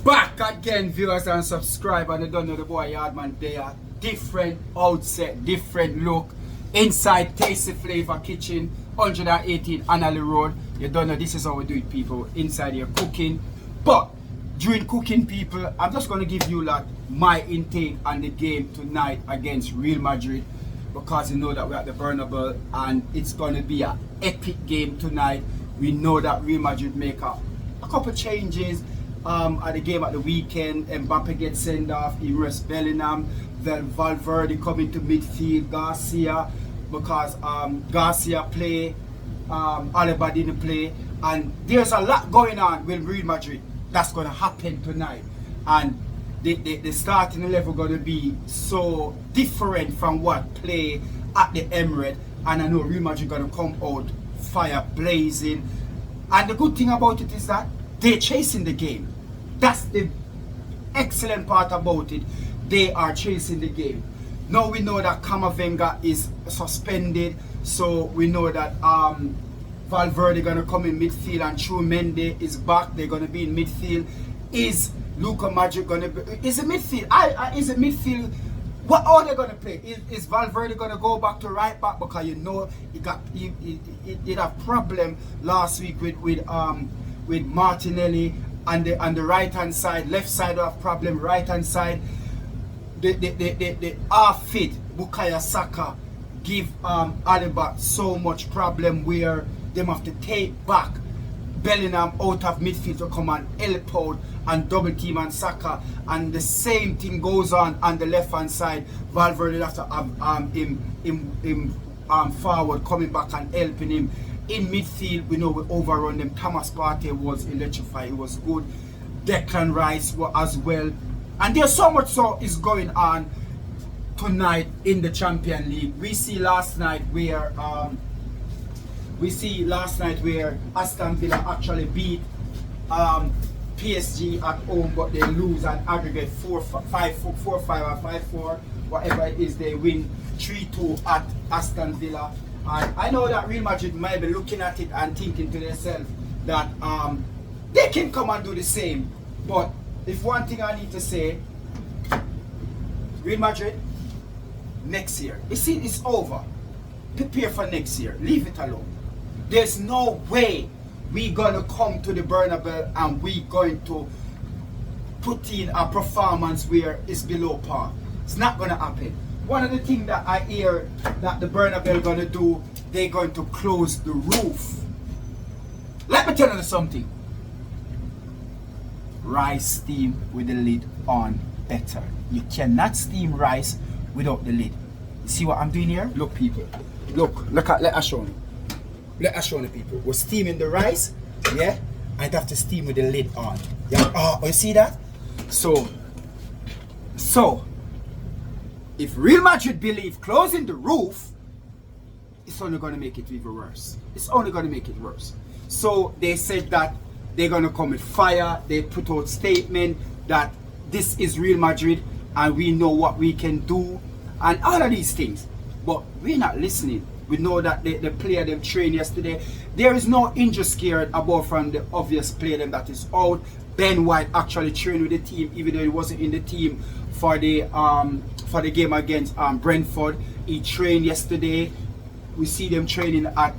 Back again, viewers and subscribers. And you don't know the boy Yardman there. Different outset, different look. Inside Tasty Flavor Kitchen, 118 Annalee Road. You don't know, this is how we do it, people. Inside here cooking. But during cooking, people, I'm just going to give you like my intake on the game tonight against Real Madrid. Because you know that we're at the Bernabeu and it's going to be an epic game tonight. We know that Real Madrid make a couple changes. At the game at the weekend, Mbappe gets sent off, he rests Bellingham, then Valverde coming to midfield, Garcia, because Garcia play, Alaba didn't play, and there's a lot going on with Real Madrid that's going to happen tonight, and the starting level going to be so different from what play at the Emirates, and I know Real Madrid going to come out fire blazing, and the good thing about it is that they're chasing the game. That's the excellent part about it. They are chasing the game. Now we know that Camavinga is suspended, so we know that Valverde gonna come in midfield and Mendy is back. They're gonna be in midfield. Is Luka Modric gonna be? Is it midfield? Is it midfield? What are they gonna play? Is Valverde gonna go back to right back, because you know he had problem last week with Martinelli and the right hand side, left side have problem, right hand side. The half fit Bukayo Saka give Alaba so much problem where them have to take back Bellingham out of midfield to come and help out and double team and Saka, and the same thing goes on the left hand side. Valverde have to have him forward coming back and helping him. In midfield, we know we overrun them. Thomas Partey was electrified, it was good. Declan Rice as well. And there's so much is going on tonight in the Champions League. We see last night where Aston Villa actually beat PSG at home, but they lose and aggregate 4-5 or 5-4, whatever it is. They win 3-2 at Aston Villa. And I know that Real Madrid might be looking at it and thinking to themselves that they can come and do the same. But if one thing I need to say, Real Madrid, next year, you see, it's over. Prepare for next year. Leave it alone. There's no way we're going to come to the Bernabeu and we're going to put in a performance where it's below par. It's not going to happen. One of the things that I hear that the Bernabeu are going to do, they're going to close the roof. Let me tell you something. Rice steam with the lid on better. You cannot steam rice without the lid. You see what I'm doing here? Look, people. Let us show you. Let us show you, people. We're steaming the rice, yeah? I'd have to steam with the lid on. Yeah? Oh, you see that? So if Real Madrid believe closing the roof, it's only going to make it even worse. It's only going to make it worse. So they said that they're going to come with fire. They put out statement that this is Real Madrid and we know what we can do and all of these things. But we're not listening. We know that the player them trained yesterday. There is no injury scared above from the obvious player them that is out. Ben White actually trained with the team, even though he wasn't in the team for the game against Brentford. He trained yesterday. We see them training at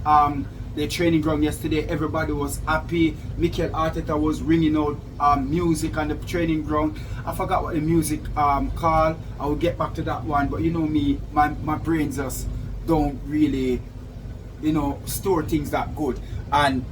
the training ground yesterday. Everybody was happy. Mikel Arteta was ringing out music on the training ground. I forgot what the music called. I will get back to that one. But you know me, my brain just don't really, store things that good. And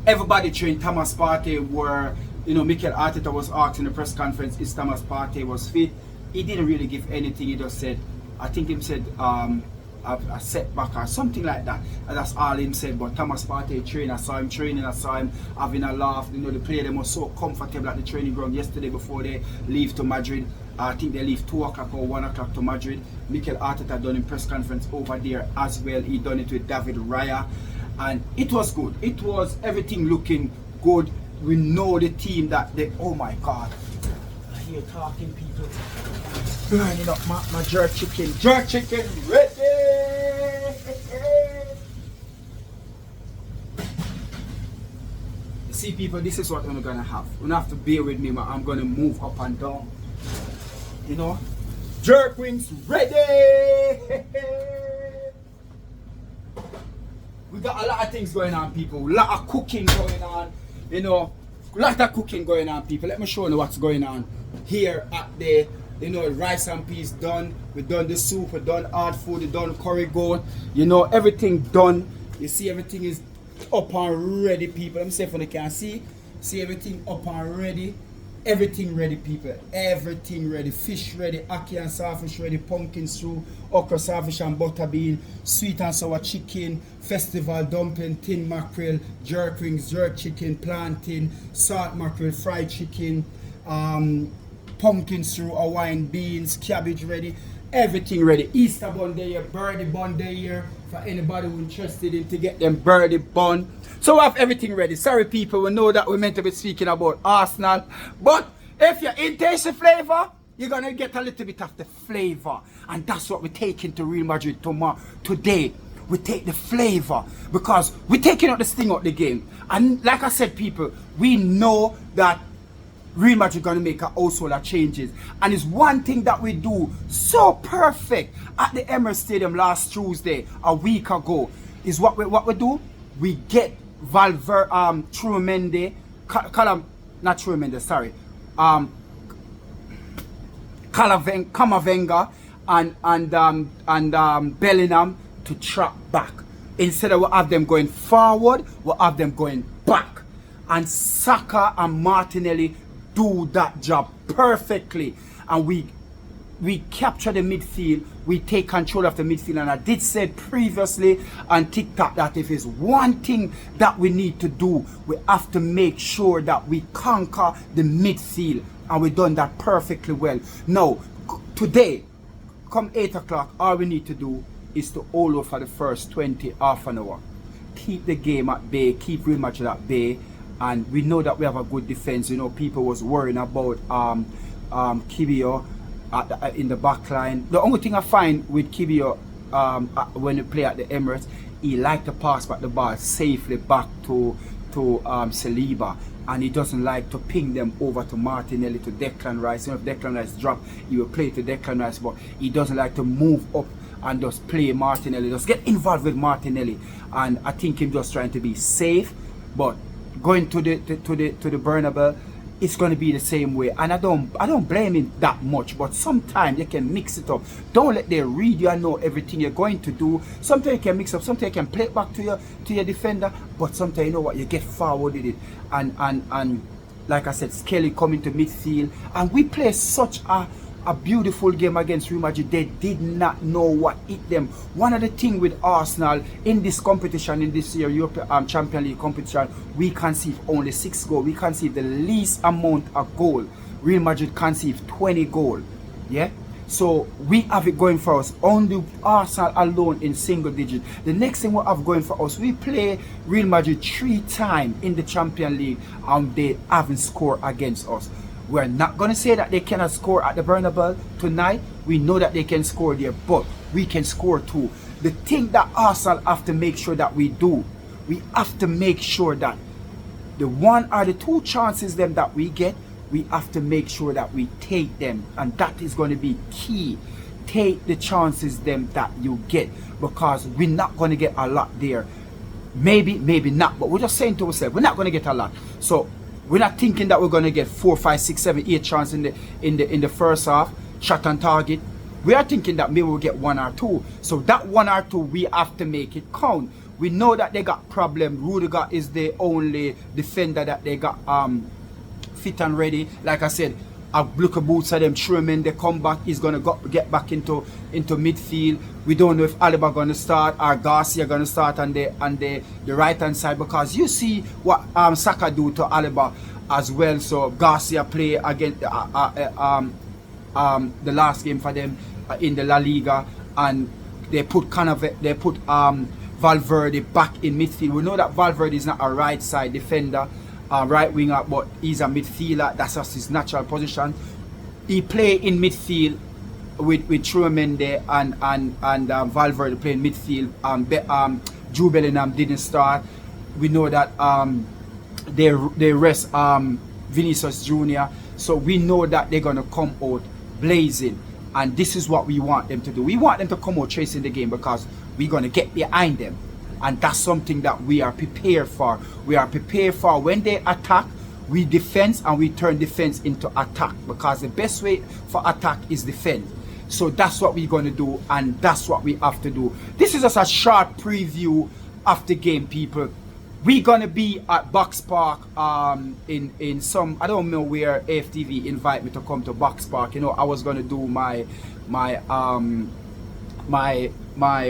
everybody trained. Thomas Partey were, Mikel Arteta was asked in the press conference if Thomas Partey was fit. He didn't really give anything. He just said, I think he said a setback or something like that. And that's all he said. But Thomas Partey trained. I saw him training. I saw him having a laugh. The player them was so comfortable at the training ground yesterday before they leave to Madrid. I think they leave 2 o'clock or 1 o'clock to Madrid. Mikel Arteta done a press conference over there as well. He done it with David Raya. And it was good. It was everything looking good. We know the team that they, oh my God. I hear talking people. Burning up my jerk chicken. Jerk chicken ready. See people, this is what we're gonna have. You're gonna have to bear with me, man. I'm gonna move up and down. You know? Jerk wings ready! We got a lot of things going on, people. A lot of cooking going on. You know, a lot of cooking going on, people. Let me show you what's going on here at the, you know, rice and peas done. We done the soup, we done hard food, we done curry goat. You know, everything done. You see everything is up and ready, people. Let me see if you can see. See everything up and ready. Everything ready, people. Everything ready. Fish ready, ackee and saltfish ready, pumpkin stew, okra, saltfish and butter bean, sweet and sour chicken, festival dumpling, tin mackerel, jerk wings, jerk chicken, plantain, salt mackerel, fried chicken, pumpkin stew, Hawaiian beans, cabbage ready. Everything ready. Easter bun day here, birdie bun day here for anybody who interested in to get them birdie bun. So we have everything ready. Sorry people, we know that we're meant to be speaking about Arsenal, but if you're in tasty flavor, you're gonna get a little bit of the flavor, and that's what we're taking to Real Madrid tomorrow. Today we take the flavor because we're taking out the sting out the game. And like I said, people, we know that Real Madrid gonna make a household of changes, and it's one thing that we do so perfect at the Emirates Stadium last Tuesday, a week ago, is what we do. We get Valverde, Trumende, not Trumende, sorry, Kamavinga and Bellingham to trap back. Instead of we have them going forward, we have them going back, and Saka and Martinelli do that job perfectly, and we capture the midfield, we take control of the midfield. And I did say previously on TikTok that if it's one thing that we need to do, we have to make sure that we conquer the midfield, and we've done that perfectly well. Now today, come 8 o'clock, all we need to do is to hold over for the first 20 half an hour, keep the game at bay, keep Real Madrid at bay. And we know that we have a good defense. You know, people was worrying about Kibio in the back line. The only thing I find with Kibio when you play at the Emirates, he like to pass back the ball safely back to Saliba, and he doesn't like to ping them over to Martinelli, to Declan Rice. You know, if Declan Rice drop, he will play to Declan Rice, but he doesn't like to move up and just play Martinelli, just get involved with Martinelli. And I think him just trying to be safe, but going to the Bernabeu, it's going to be the same way. And I don't blame him that much, but sometimes you can mix it up. Don't let them read you and know everything you're going to do. Sometimes you can mix up, sometimes you can play it back to your defender, but sometimes you know what, you get forward with it. And like I said, Skelly coming to midfield, and we play such a beautiful game against Real Madrid. They did not know what hit them. One of the things with Arsenal in this competition, in this year European Champions League competition, we conceive only 6 goals. We conceive the least amount of goal. Real Madrid conceive 20 goals. Yeah, so we have it going for us. Only Arsenal alone in single digit. The next thing we have going for us, we play Real Madrid 3 times in the Champions League, and they haven't scored against us. We're not going to say that they cannot score at the Bernabeu tonight. We know that they can score there, but we can score too. The thing that Arsenal have to make sure that we do, we have to make sure that the 1 or the 2 chances them that we get, we have to make sure that we take them, and that is going to be key. Take the chances them that you get, because we're not going to get a lot there. Maybe not, but we're just saying to ourselves, we're not going to get a lot. So we're not thinking that we're going to get 4, 5, 6, 7, 8 chances in the first half, shot on target. We are thinking that maybe we'll get 1 or 2. So that 1 or 2, we have to make it count. We know that they got problem. Rudiger is the only defender that they got fit and ready. Like I said, a look at boots of them. Sherman, they come back, he's gonna get back into midfield. We don't know if Alaba gonna start or Garcia gonna start on the right hand side, because you see what Saka do to Alaba as well. So Garcia play against the last game for them in the La Liga, and they put Valverde back in midfield. We know that Valverde is not a right side defender, right winger, but he's a midfielder. That's just his natural position. He play in midfield with Trumende and Valverde play in midfield. Jude Bellingham didn't start. We know that they rest Vinicius Jr. So we know that they're gonna come out blazing, and this is what we want them to do. We want them to come out chasing the game because we're gonna get behind them, and that's something that we are prepared for. We are prepared for when they attack, we defend, and we turn defense into attack, because the best way for attack is defend. So that's what we're gonna do, and that's what we have to do. This is just a short preview of the game, people. We're gonna be at Box Park in some, I don't know where AFTV invite me to come to Box Park. You know, I was gonna do my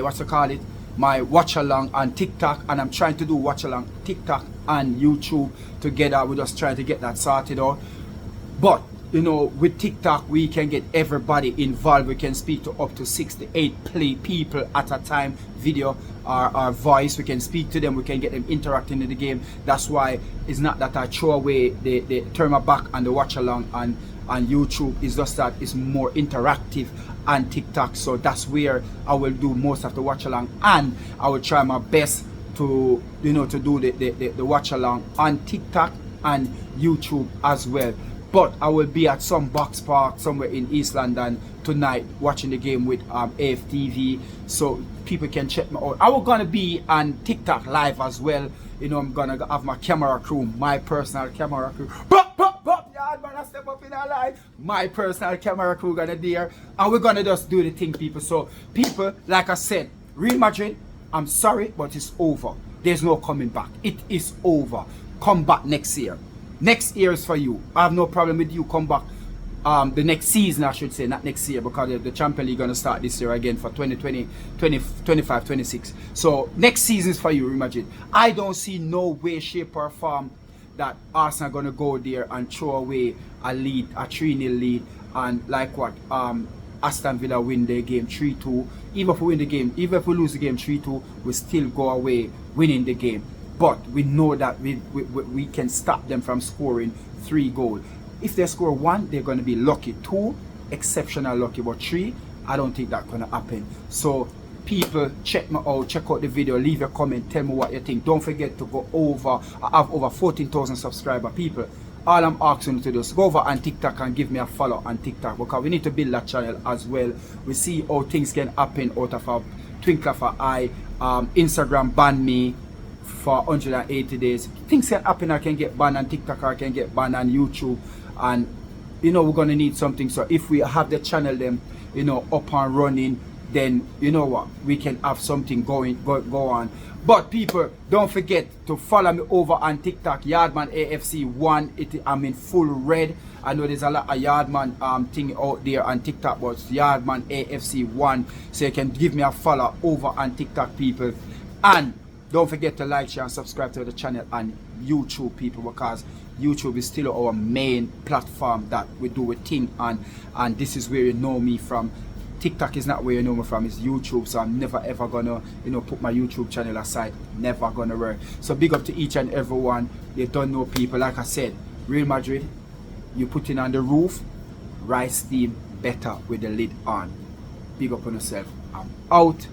what's it call it, my watch along on TikTok, and I'm trying to do watch along TikTok and YouTube together. We're just trying to get that sorted out. But you know, with TikTok we can get everybody involved. We can speak to up to 6 to 8 people at a time, video or voice. We can speak to them, we can get them interacting in the game. That's why it's not that I throw away the turn my back and the watch along on YouTube. It's just that it's more interactive on TikTok. So that's where I will do most of the watch along, and I will try my best to, you know, to do the watch along on TikTok and YouTube as well. But I will be at some Box Park somewhere in East London tonight watching the game with AFTV, so people can check me out. I was gonna be on TikTok live as well. You know, I'm gonna have my camera crew, my personal camera crew. Yeah, man, I step up in our life. My personal camera crew gonna there, and we're gonna just do the thing, people. So, people, like I said, Real Madrid, I'm sorry, but it's over. There's no coming back. It is over. Come back next year. Next year is for you. I have no problem with you. Come back the next season, I should say, not next year, because the Champions League gonna start this year again for 2020, 25, 26. So next season is for you, Real Madrid. I don't see no way, shape or form that Arsenal gonna go there and throw away a lead, a 3-0 lead, and like what Aston Villa win their game 3-2. Even if we win the game, even if we lose the game 3-2, we still go away winning the game. But we know that we can stop them from scoring 3 goals. If they score 1, they're going to be lucky. 2, exceptional lucky. But 3, I don't think that's going to happen. So, people, check me out. Check out the video. Leave your comment. Tell me what you think. Don't forget to go over. I have over 14,000 subscribers. People, all I'm asking you to do is go over on TikTok and give me a follow on TikTok, because we need to build that channel as well. We see how things can happen out of a twinkle of an eye. Instagram banned me for 180 days. Things can happen. I can get banned on TikTok, I can get banned on YouTube, and you know, we're gonna need something. So if we have the channel them, you know, up and running, then you know what, we can have something go on. But people, don't forget to follow me over on TikTok, Yardman AFC1. I'm in full red. I know there's a lot of Yardman thing out there on TikTok, but it's Yardman AFC1. So you can give me a follow over on TikTok, people. And don't forget to like, share, and subscribe to the channel on YouTube, people, because YouTube is still our main platform that we do a thing on, and this is where you know me from. TikTok is not where you know me from, it's YouTube. So I'm never ever gonna, you know, put my YouTube channel aside. Never gonna work. So big up to each and everyone. You don't know, people. Like I said, Real Madrid, you put in on the roof, rice steam better with the lid on. Big up on yourself. I'm out.